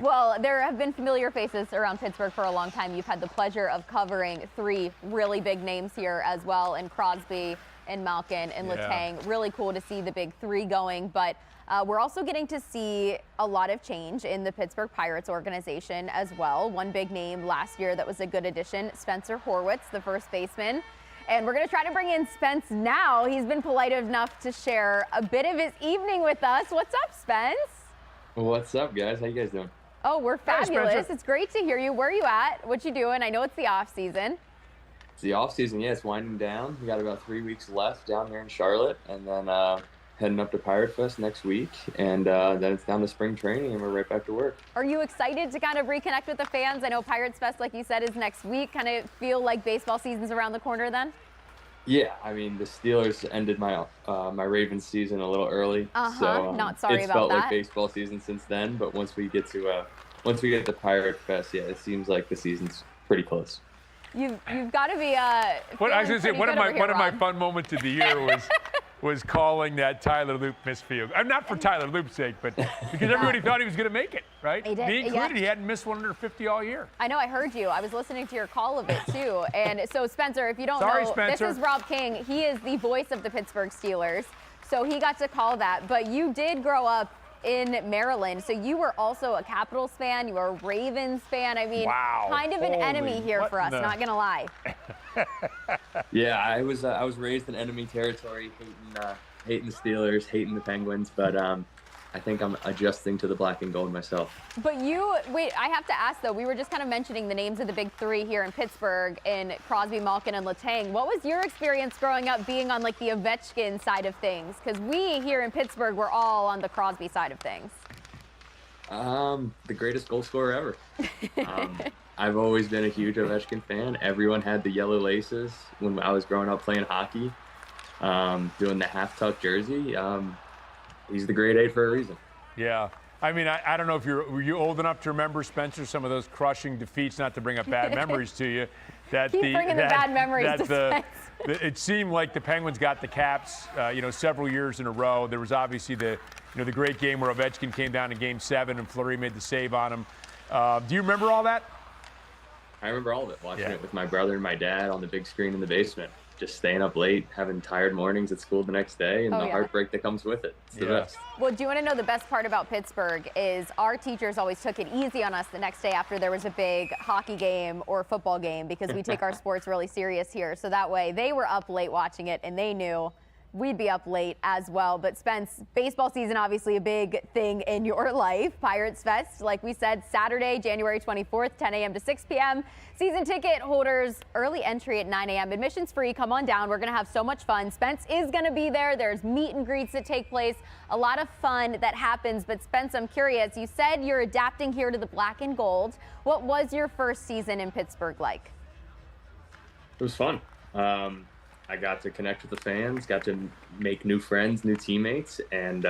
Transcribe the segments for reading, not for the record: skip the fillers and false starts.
Well, there have been familiar faces around Pittsburgh for a long time. You've had the pleasure of covering 3 really big names here as well, in Crosby and Malkin and Letang. Really cool to see the big 3 going, but we're also getting to see a lot of change in the Pittsburgh Pirates organization as well. One big name last year that was a good addition, Spencer Horwitz, the first baseman. And we're going to try to bring in Spence now. He's been polite enough to share a bit of his evening with us. What's up, Spence? What's up, guys? How you guys doing? Oh, we're fabulous. It's great to hear you. Where are you at? What you doing? I know it's the off season. It's the off season. Yeah, it's winding down. We got about 3 weeks left down here in Charlotte, and then heading up to Pirate Fest next week, and then it's down to spring training, and we're right back to work. Are you excited to kind of reconnect with the fans? I know Pirates Fest, like you said, is next week. Kind of feel like baseball season's around the corner then? Yeah, I mean, the Steelers ended my my Ravens season a little early, so not sorry it's about felt that. like baseball season since then. But once we get to Pirate Fest, yeah, it seems like the season's pretty close. You've got to be. What I was going to say, one of my fun moments of the year was calling that Tyler Loop missed field. Not for Tyler Loop's sake, but because everybody thought he was going to make it, right? He did. Me included. He hadn't missed 150 all year. I know. I heard you. I was listening to your call of it too. And so, Spencer, if you don't know, Spencer. This is Rob King. He is the voice of the Pittsburgh Steelers, so he got to call that. But you did grow up in Maryland, so you were also a Capitals fan. You were a Ravens fan. I mean, kind of an enemy here for us. Not gonna lie. Yeah, I was raised in enemy territory, hating the Steelers, hating the Penguins, but I think I'm adjusting to the black and gold myself. But wait, I have to ask though, we were just kind of mentioning the names of the big 3 here in Pittsburgh in Crosby, Malkin, and Letang. What was your experience growing up being on like the Ovechkin side of things? Because we here in Pittsburgh were all on the Crosby side of things. The greatest goal scorer ever. I've always been a huge Ovechkin fan. Everyone had the yellow laces when I was growing up playing hockey, doing the half-tuck jersey. He's the grade 8 for a reason. Yeah. I mean, I don't know if were you old enough to remember, Spencer, some of those crushing defeats, not to bring up bad memories to you. Keep bringing the bad memories to Spence. It seemed like the Penguins got the Caps, several years in a row. There was obviously the great game where Ovechkin came down in Game 7 and Fleury made the save on him. Do you remember all that? I remember all of it, watching it with my brother and my dad on the big screen in the basement. Just staying up late, having tired mornings at school the next day, and the heartbreak that comes with it. It's the best. Well, do you want to know the best part about Pittsburgh is our teachers always took it easy on us the next day after there was a big hockey game or football game, because we take our sports really serious here. So that way they were up late watching it, and they knew we'd be up late as well. But Spence, baseball season, obviously a big thing in your life. Pirates Fest, like we said, Saturday, January 24th, 10 a.m. to 6 p.m. Season ticket holders, early entry at 9 a.m. Admissions free. Come on down. We're going to have so much fun. Spence is going to be there. There's meet and greets that take place. A lot of fun that happens. But Spence, I'm curious. You said you're adapting here to the black and gold. What was your first season in Pittsburgh like? It was fun. I got to connect with the fans, got to make new friends, new teammates, and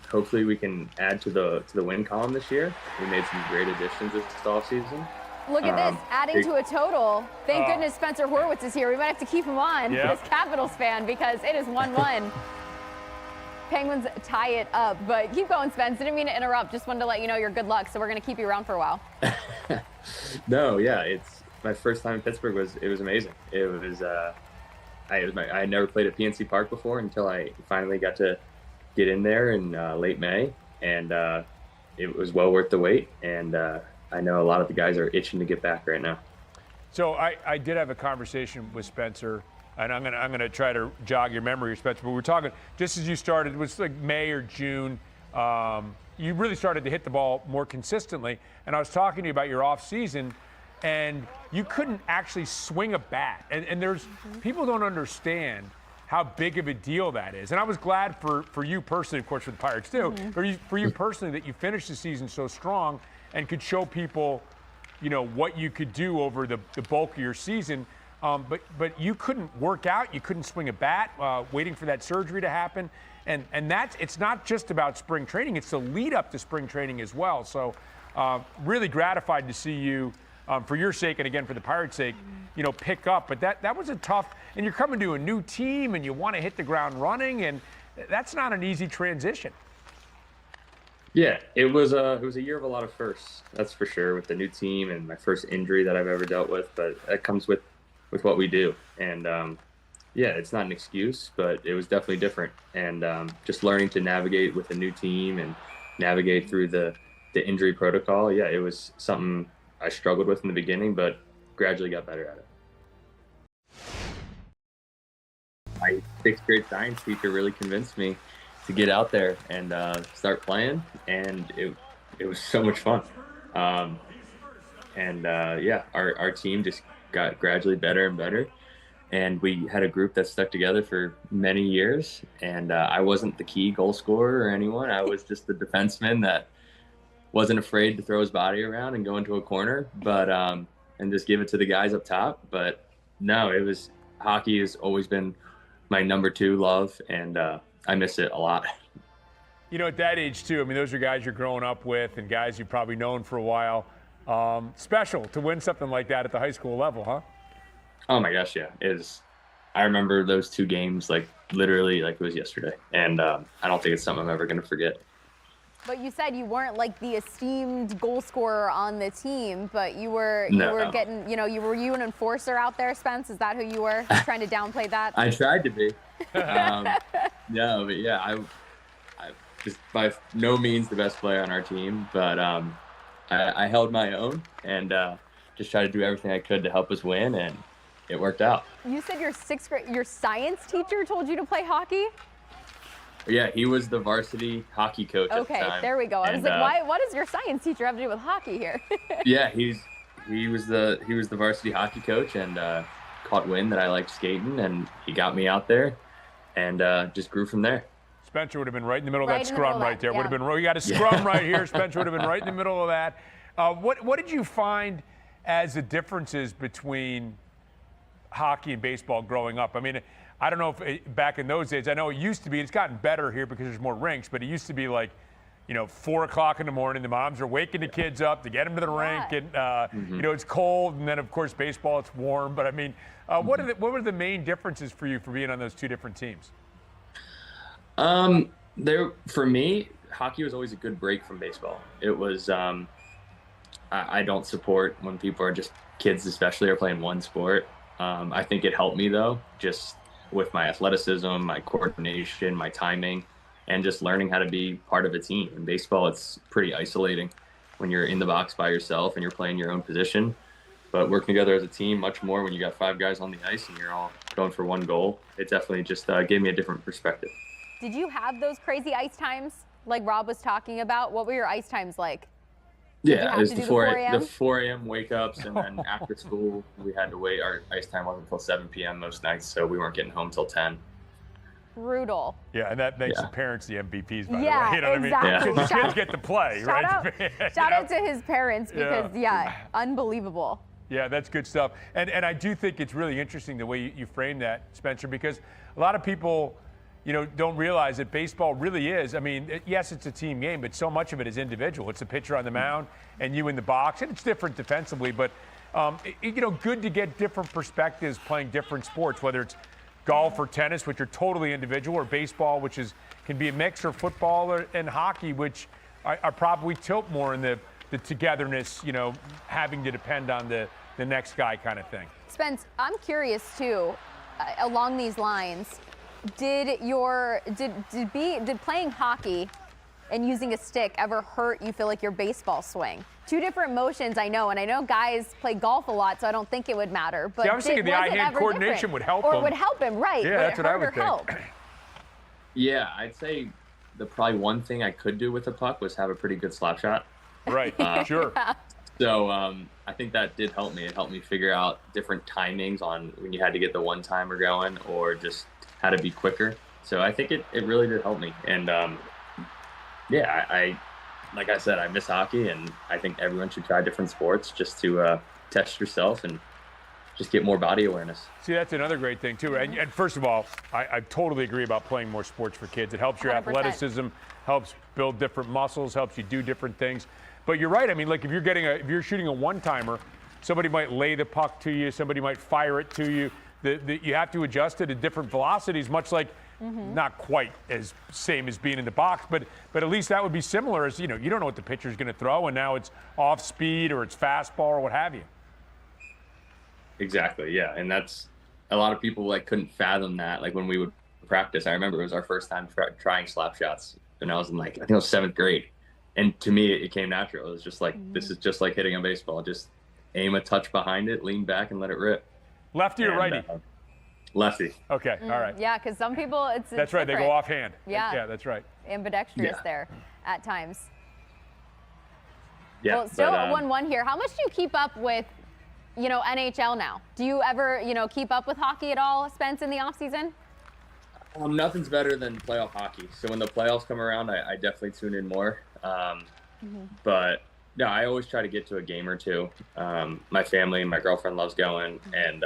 hopefully we can add to the win column this year. We made some great additions this offseason. Look at this, adding to a total. Thank goodness Spencer Horwitz is here. We might have to keep him on, this Capitals fan, because it is 1-1. Penguins tie it up, but keep going, Spence. Didn't mean to interrupt. Just wanted to let you know your good luck, so we're going to keep you around for a while. No, yeah, it's my first time in Pittsburgh. It was amazing. I had never played at PNC Park before until I finally got to get in there in late May, and it was well worth the wait. And I know a lot of the guys are itching to get back right now. So I did have a conversation with Spencer, and I'm gonna try to jog your memory, Spencer. But we're talking just as you started. It was like May or June. You really started to hit the ball more consistently, and I was talking to you about your off season. And you couldn't actually swing a bat. And there's people don't understand how big of a deal that is. And I was glad for you personally, of course, for the Pirates too, for you personally, that you finished the season so strong and could show people, what you could do over the bulk of your season. But you couldn't work out, you couldn't swing a bat, waiting for that surgery to happen. And it's not just about spring training, it's the lead up to spring training as well. So really gratified to see you, for your sake and again for the Pirates' sake, pick up. But that was a tough, and you're coming to a new team and you want to hit the ground running, and that's not an easy transition. Yeah, it was a year of a lot of firsts, that's for sure, with the new team and my first injury that I've ever dealt with. But that comes with what we do, and yeah, it's not an excuse, but it was definitely different. And just learning to navigate with a new team and navigate through the injury protocol. Yeah, it was something I struggled with in the beginning, but gradually got better at it. My sixth grade science teacher really convinced me to get out there and start playing, and it was so much fun. Yeah, our team just got gradually better and better, and we had a group that stuck together for many years. And I wasn't the key goal scorer or anyone. I was just the defenseman that wasn't afraid to throw his body around and go into a corner, but and just give it to the guys up top. But no, hockey has always been my number 2 love, and I miss it a lot. You know, at that age, too, I mean, those are guys you're growing up with and guys you've probably known for a while. Special to win something like that at the high school level, huh? Oh, my gosh, yeah. I remember those 2 games, like, literally like it was yesterday. And I don't think it's something I'm ever going to forget. But you said you weren't like the esteemed goal scorer on the team, but you were getting, were you an enforcer out there, Spence? Is that who you were? Trying to downplay that? I tried to be. No, but yeah, I just by no means the best player on our team, but I held my own and just tried to do everything I could to help us win, and it worked out. You said your science teacher told you to play hockey? Yeah, he was the varsity hockey coach at the time. Okay, there we go. I was like, what does your science teacher have to do with hockey here? Yeah, he was the varsity hockey coach, and caught wind that I liked skating, and he got me out there, and just grew from there. Spencer would have been right in the middle of that scrum right there. Yeah. Would have been. You got a scrum right here. Spencer would have been right in the middle of that. What did you find as the differences between hockey and baseball growing up? I mean, I don't know if back in those days, I know it used to be, it's gotten better here because there's more rinks, but it used to be like, 4 o'clock in the morning, the moms are waking the kids up to get them to the rink, and, it's cold, and then, of course, baseball, it's warm. But, I mean, what were the main differences for you for being on those 2 different teams? For me, hockey was always a good break from baseball. It was, I don't support when people are just kids, especially, are playing one sport. I think it helped me, though, just with my athleticism, my coordination, my timing, and just learning how to be part of a team. In baseball, it's pretty isolating when you're in the box by yourself and you're playing your own position. But working together as a team, much more when you got 5 guys on the ice and you're all going for one goal. It definitely just gave me a different perspective. Did you have those crazy ice times like Rob was talking about? What were your ice times like? Yeah, it was the 4 a.m. wake-ups, and then after school, we had to wait. Our ice time wasn't until 7 p.m. most nights, so we weren't getting home till 10. Brutal. Yeah, and that makes the parents the MVPs, by the way. You know exactly. What I mean? Because kids get to play, right? Shout out to his parents because, unbelievable. Yeah, that's good stuff. And I do think it's really interesting the way you frame that, Spencer, because a lot of people – don't realize that baseball really is. I mean, yes, it's a team game, but so much of it is individual. It's the pitcher on the mound and you in the box, and it's different defensively. But, good to get different perspectives playing different sports, whether it's golf or tennis, which are totally individual, or baseball, which can be a mix, or football and hockey, which are probably tilt more in the togetherness, having to depend on the next guy kind of thing. Spence, I'm curious, too, along these lines. Did playing hockey and using a stick ever hurt you feel like your baseball swing? 2 different motions, I know, and I know guys play golf a lot, so I don't think it would matter. But I was thinking the eye-hand coordination would help him. Or it would help him, right? Yeah, that's what I would think. Yeah, I'd say probably one thing I could do with the puck was have a pretty good slap shot. Right, sure. So I think that did help me. It helped me figure out different timings on when you had to get the one-timer going or just how to be quicker. So I think it really did help me. And I like I said, I miss hockey, and I think everyone should try different sports just to test yourself and just get more body awareness. See, that's another great thing too. And first of all, I totally agree about playing more sports for kids. It helps your 100%. Athleticism, helps build different muscles, helps you do different things. But you're right. I mean, like if you're shooting a one-timer, somebody might lay the puck to you, somebody might fire it to you. You have to adjust it at different velocities, much like Not quite as same as being in the box, but at least that would be similar. As you don't know what the pitcher's going to throw, and now it's off speed or it's fastball or what have you. Exactly. Yeah, and that's a lot of people couldn't fathom that. Like when we would practice, I remember it was our first time trying slap shots, and I was in I think it was 7th grade, and to me it came natural. It was just this is just like hitting a baseball. Just aim a touch behind it, lean back, and let it rip. Lefty or righty? Lefty. Okay, all right. Yeah, because some people, it's That's right, different. they go offhand. Yeah. That's right. Ambidextrous there at times. Yeah. Well, still 1-1 here. How much do you keep up with, NHL now? Do you ever, keep up with hockey at all, Spence, in the offseason? Nothing's better than playoff hockey. So when the playoffs come around, I definitely tune in more. But no, I always try to get to a game or two. My family and my girlfriend loves going, and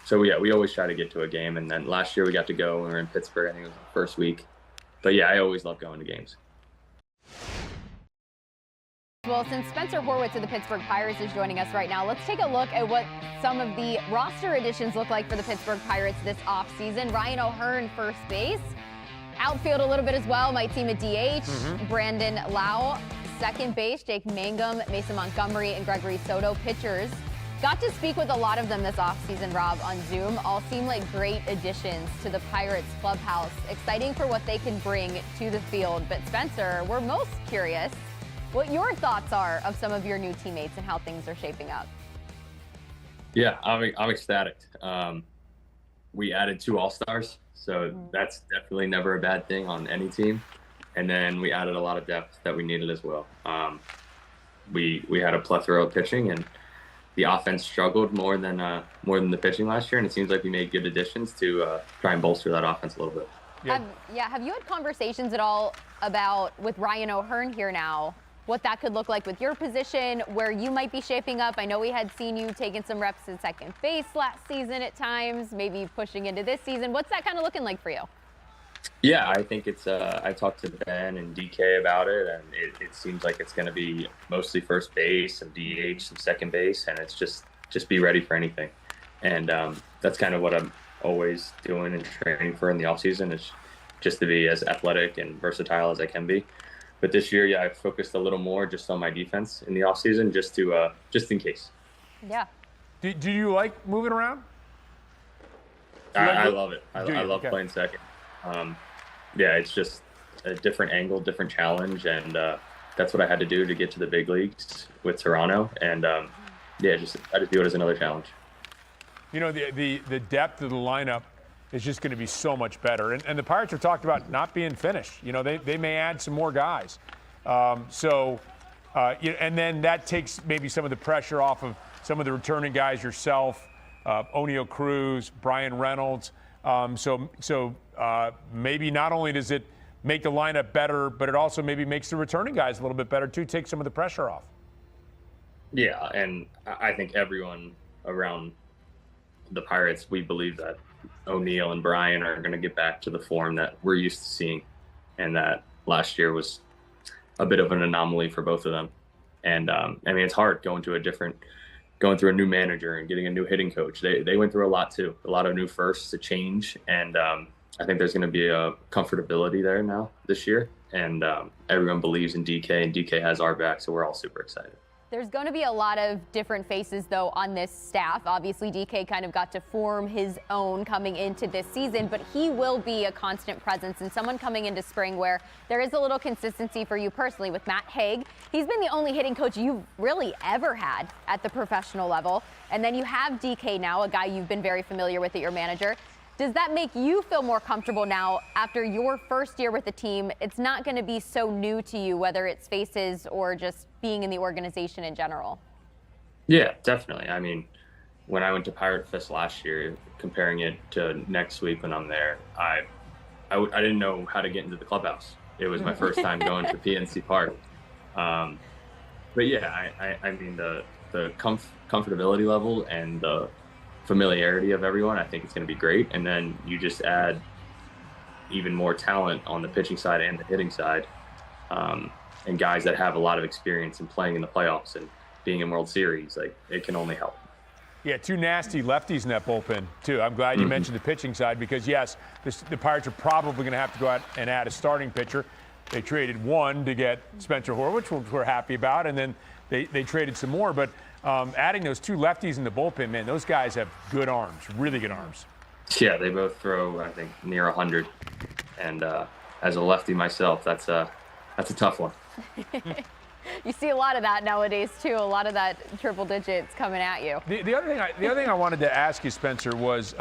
so yeah, we always try to get to a game. And then last year we got to go. We were in Pittsburgh. I think it was the first week. But yeah, I always love going to games. Well, since Spencer Horwitz of the Pittsburgh Pirates is joining us right now, let's take a look at what some of the roster additions look like for the Pittsburgh Pirates this offseason. Ryan O'Hearn, first base. Outfield a little bit as well. Might seem a DH. Brandon Lau, second base. Jake Mangum, Mason Montgomery, and Gregory Soto, pitchers. Got to speak with a lot of them this offseason, Rob, on Zoom. All seem like great additions to the Pirates clubhouse. Exciting for what they can bring to the field. But Spencer, we're most curious what your thoughts are of some of your new teammates and how things are shaping up. Yeah, I'm ecstatic. We added 2 All-Stars, so that's definitely never a bad thing on any team. And then we added a lot of depth that we needed as well. We had a plethora of pitching, and the offense struggled more than the pitching last year, and it seems like we made good additions to try and bolster that offense a little bit. Have you had conversations at all about, with Ryan O'Hearn here now, what that could look like with your position, where you might be shaping up? I know we had seen you taking some reps at second base last season at times, maybe pushing into this season. What's that kind of looking like for you? Yeah, I think it's I talked to Ben and DK about it, and it seems like it's going to be mostly first base, some DH, some second base, and it's just be ready for anything. And that's kind of what I'm always doing and training for in the offseason, is just to be as athletic and versatile as I can be. But this year, I focused a little more just on my defense in the offseason, just in case. Yeah. Do you like moving around? I love it. I love playing second. Yeah, it's just a different angle, different challenge, and that's what I had to do to get to the big leagues with Toronto. And I just view it as another challenge. The depth of the lineup is just going to be so much better. And the Pirates have talked about not being finished. They may add some more guys. And then that takes maybe some of the pressure off of some of the returning guys, yourself, O'Neal Cruz, Brian Reynolds. So maybe not only does it make the lineup better, but it also maybe makes the returning guys a little bit better too, take some of the pressure off. Yeah, and I think everyone around the Pirates, we believe that O'Neal and Brian are going to get back to the form that we're used to seeing, and that last year was a bit of an anomaly for both of them. And it's hard going through a new manager and getting a new hitting coach. They went through a lot too, a lot of new firsts, a change, and I think there's going to be a comfortability there now this year, and everyone believes in DK, and DK has our back, so we're all super excited. There's going to be a lot of different faces, though, on this staff. Obviously, DK kind of got to form his own coming into this season, but he will be a constant presence and someone coming into spring where there is a little consistency for you personally with Matt Haig. He's been the only hitting coach you've really ever had at the professional level. And then you have DK now, a guy you've been very familiar with at your manager. Does that make you feel more comfortable now after your first year with the team? It's not going to be so new to you, whether it's faces or just being in the organization in general. Yeah, definitely. I mean, when I went to Pirate Fest last year, comparing it to next week when I'm there, I didn't know how to get into the clubhouse. It was my first time going to PNC Park. But yeah, I mean, the comfortability level and the familiarity of everyone, I think it's going to be great. And then you just add even more talent on the pitching side and the hitting side, and guys that have a lot of experience in playing in the playoffs and being in World Series. Like, it can only help. Yeah, two nasty lefties in that bullpen, too. I'm glad you mentioned the pitching side because, yes, the Pirates are probably going to have to go out and add a starting pitcher. They traded one to get Spencer Horwitz, which we're happy about, and then they traded some more. But adding those two lefties in the bullpen, man, those guys have good arms, really good arms. Yeah, they both throw, I think, near 100. And as a lefty myself, that's a tough one. You see a lot of that nowadays, too, a lot of that triple digits coming at you. The other thing I wanted to ask you, Spencer, was,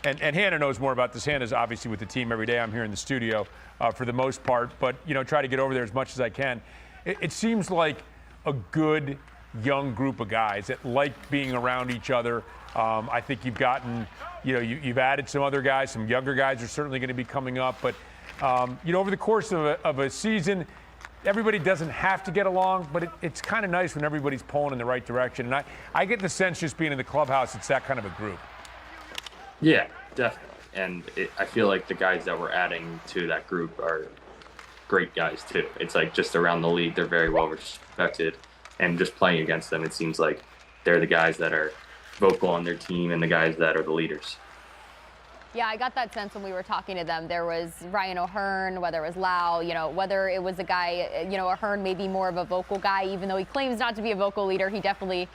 and Hannah knows more about this. Hannah's obviously with the team every day. I'm here in the studio for the most part, but, try to get over there as much as I can. It seems like a good young group of guys that like being around each other. I think you've gotten, you've added some other guys. Some younger guys are certainly going to be coming up. But, over the course of a season, everybody doesn't have to get along, but it's kind of nice when everybody's pulling in the right direction. And I get the sense just being in the clubhouse, it's that kind of a group. Yeah, definitely. And I feel like the guys that we're adding to that group are great guys, too. It's like just around the league, they're very well respected. And just playing against them, it seems like they're the guys that are vocal on their team and the guys that are the leaders. Yeah, I got that sense when we were talking to them. There was Ryan O'Hearn, whether it was Lau, whether it was a guy, O'Hearn may be more of a vocal guy, even though he claims not to be a vocal leader. He definitely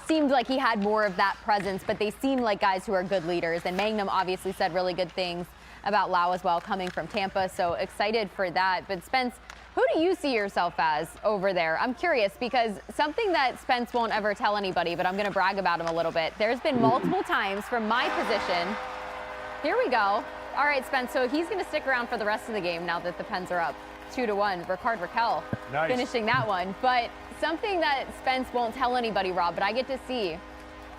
seemed like he had more of that presence, but they seem like guys who are good leaders. And Magnum obviously said really good things about Lau as well, coming from Tampa. So excited for that. But Spence, who do you see yourself as over there? I'm curious because something that Spence won't ever tell anybody, but I'm going to brag about him a little bit. There's been multiple times from my position. Here we go. All right, Spence, so he's going to stick around for the rest of the game now that the Pens are up 2-1. Ricard Raquel finishing that one. But something that Spence won't tell anybody, Rob, but I get to see.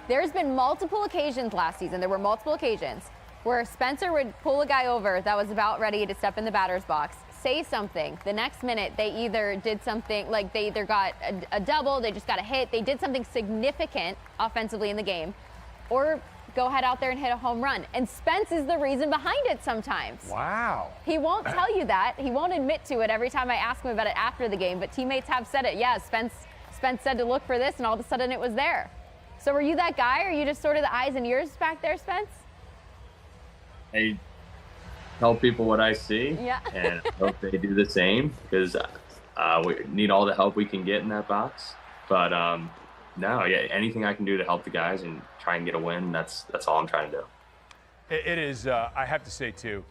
There's been multiple occasions last season. There were multiple occasions where Spencer would pull a guy over that was about ready to step in the batter's box, say something. The next minute, they either did something, like they either got a double, they just got a hit, they did something significant offensively in the game, or go head out there and hit a home run. And Spence is the reason behind it sometimes. Wow. He won't tell you that. He won't admit to it every time I ask him about it after the game, but teammates have said it. Yeah, Spence said to look for this, and all of a sudden it was there. So were you that guy, or are you just sort of the eyes and ears back there, Spence? I tell people what I see, and I hope they do the same, because we need all the help we can get in that box. But anything I can do to help the guys and try and get a win, that's all I'm trying to do. It is, I have to say, too,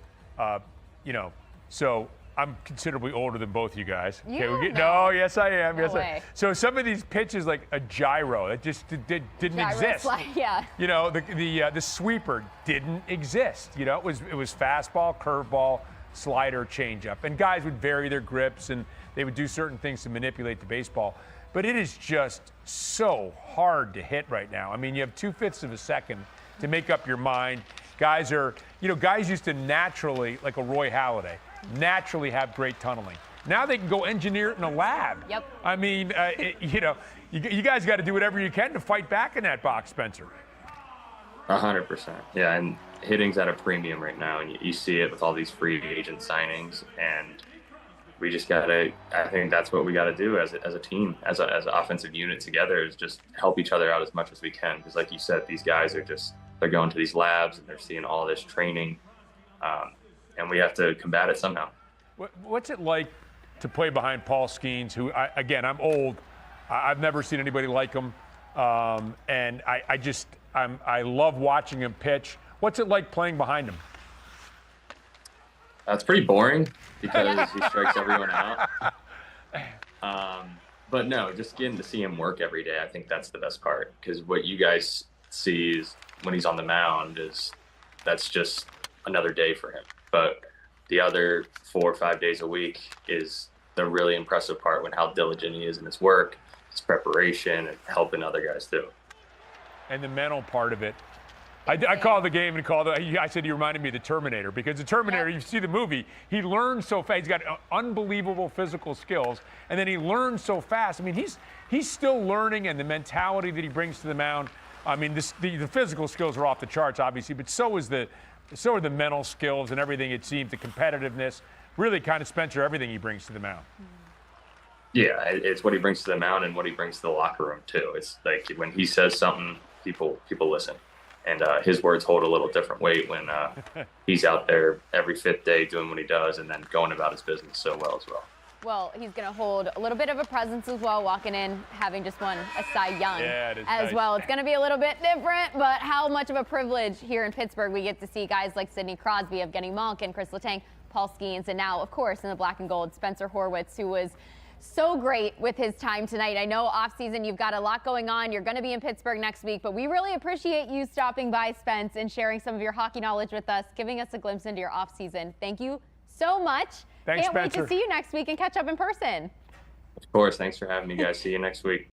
so I'm considerably older than both you guys. No, yes, I am. No way. So some of these pitches, like a gyro, that just didn't exist. Yeah. The sweeper didn't exist. It was fastball, curveball, slider, changeup. And guys would vary their grips, and they would do certain things to manipulate the baseball. But it is just so hard to hit right now. I mean, you have 2/5 of a second to make up your mind. Guys used to naturally, like a Roy Halladay, naturally have great tunneling. Now they can go engineer it in a lab. Yep. I mean, you guys got to do whatever you can to fight back in that box, Spencer. 100%. Yeah, and hitting's at a premium right now, and you see it with all these free agent signings, and we just I think that's what we got to do as a team, as an offensive unit together, is just help each other out as much as we can. Because like you said, these guys they're going to these labs and they're seeing all this training, and we have to combat it somehow. What's it like to play behind Paul Skeens, who, I'm old. I've never seen anybody like him. And I love watching him pitch. What's it like playing behind him? It's pretty boring because he strikes everyone out. But no, just getting to see him work every day, I think that's the best part. Because what you guys see is when he's on the mound that's just another day for him. But the other 4 or 5 days a week is the really impressive part, when how diligent he is in his work, his preparation, and helping other guys too. And the mental part of it. I called the game and I said he reminded me of the Terminator, because the Terminator, you see the movie, he learns so fast. He's got unbelievable physical skills, and then he learns so fast. I mean, he's still learning, and the mentality that he brings to the mound. I mean, the physical skills are off the charts, obviously, but so are the mental skills and everything. It seems the competitiveness, really kind of Spencer, everything he brings to the mound. Yeah, it's what he brings to the mound and what he brings to the locker room too. It's like when he says something, people listen. And his words hold a little different weight when he's out there every fifth day doing what he does and then going about his business so well as well. Well, he's going to hold a little bit of a presence as well, walking in, having just won a Cy Young as nice. well. It's going to be a little bit different, but how much of a privilege here in Pittsburgh we get to see guys like Sidney Crosby, Evgeny Malkin, Chris Letang, Paul Skeens, and now, of course, in the black and gold, Spencer Horwitz, who was so great with his time tonight. I know off-season you've got a lot going on. You're going to be in Pittsburgh next week, but we really appreciate you stopping by, Spence, and sharing some of your hockey knowledge with us, giving us a glimpse into your off-season. Thank you so much. Thanks, Can't wait Spencer. to see you next week and catch up in person. Of course. Thanks for having me, guys. See you next week.